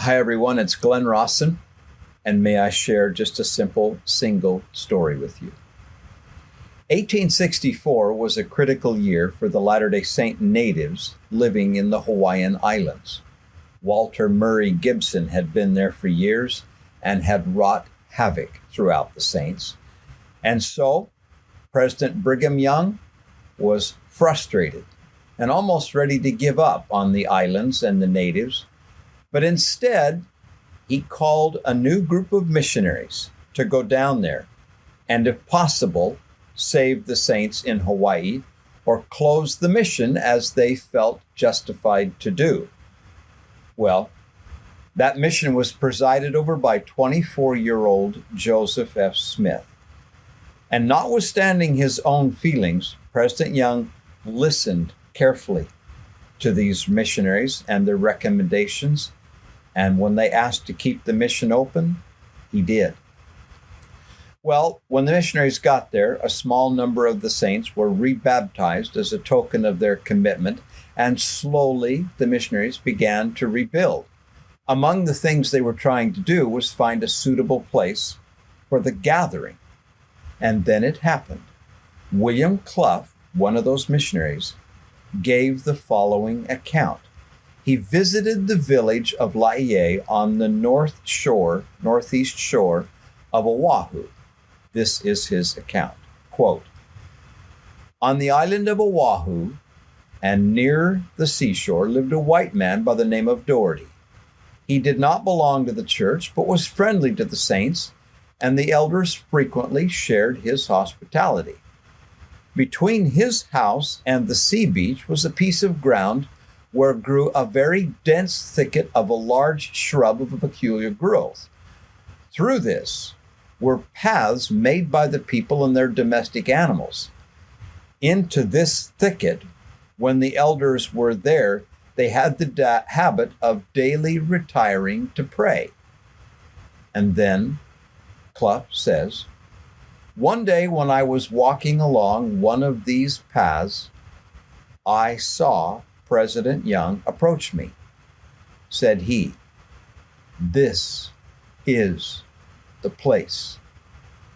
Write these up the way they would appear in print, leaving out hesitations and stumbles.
Hi, everyone. It's Glenn Rawson, and may I share just a simple single story with you. 1864 was a critical year for the Latter-day Saint natives living in the Hawaiian Islands. Walter Murray Gibson had been there for years and had wrought havoc throughout the Saints. And so President Brigham Young was frustrated and almost ready to give up on the islands and the natives. But instead, he called a new group of missionaries to go down there and, if possible, save the Saints in Hawaii or close the mission as they felt justified to do. Well, that mission was presided over by 24-year-old Joseph F. Smith. And notwithstanding his own feelings, President Young listened carefully to these missionaries and their recommendations. And when they asked to keep the mission open, he did. Well, when the missionaries got there, a small number of the saints were rebaptized as a token of their commitment, and slowly the missionaries began to rebuild. Among the things they were trying to do was find a suitable place for the gathering. And then it happened. William Clough, one of those missionaries, gave the following account. He visited the village of Laie on the northeast shore of Oahu. This is his account. Quote, "On the island of Oahu and near the seashore lived a white man by the name of Doherty. He did not belong to the church, but was friendly to the saints, and the elders frequently shared his hospitality. Between his house and the sea beach was a piece of ground where grew a very dense thicket of a large shrub of a peculiar growth. Through this were paths made by the people and their domestic animals. Into this thicket, when the elders were there, they had the habit of daily retiring to pray." And then Clough says, "One day when I was walking along one of these paths, I saw President Young approach me. Said he, 'This is the place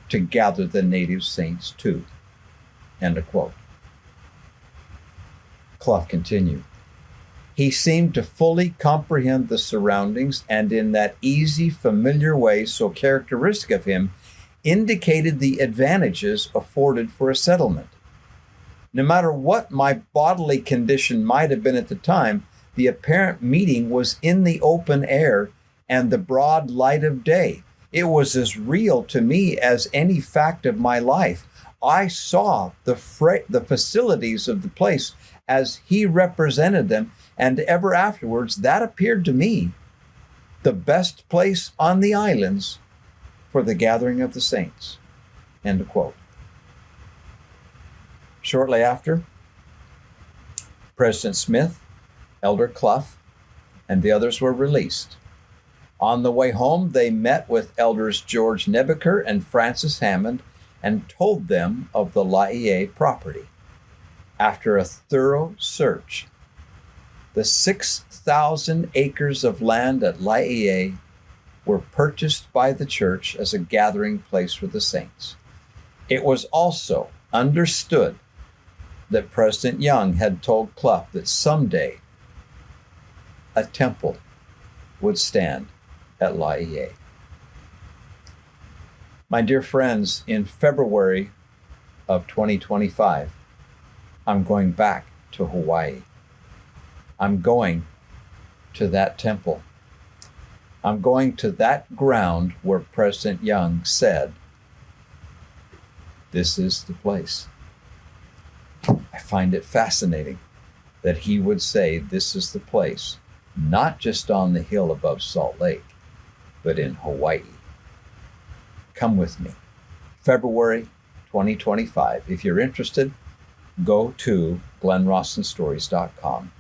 to gather the native saints to.'" End of quote. Clough continued, "He seemed to fully comprehend the surroundings and in that easy, familiar way so characteristic of him, indicated the advantages afforded for a settlement. No matter what my bodily condition might have been at the time, the apparent meeting was in the open air and the broad light of day. It was as real to me as any fact of my life. I saw the facilities of the place as he represented them, and ever afterwards that appeared to me the best place on the islands for the gathering of the saints." End of quote. Shortly after, President Smith, Elder Clough, and the others were released. On the way home, they met with Elders George Nebeker and Francis Hammond and told them of the Laie property. After a thorough search, the 6,000 acres of land at Laie were purchased by the church as a gathering place for the saints. It was also understood that President Young had told Clough that someday a temple would stand at Laie. My dear friends, in February of 2025, I'm going back to Hawaii. I'm going to that temple. I'm going to that ground where President Young said, "This is the place." I find it fascinating that he would say this is the place, not just on the hill above Salt Lake, but in Hawaii. Come with me. February 2025. If you're interested, go to glenrawsonstories.com.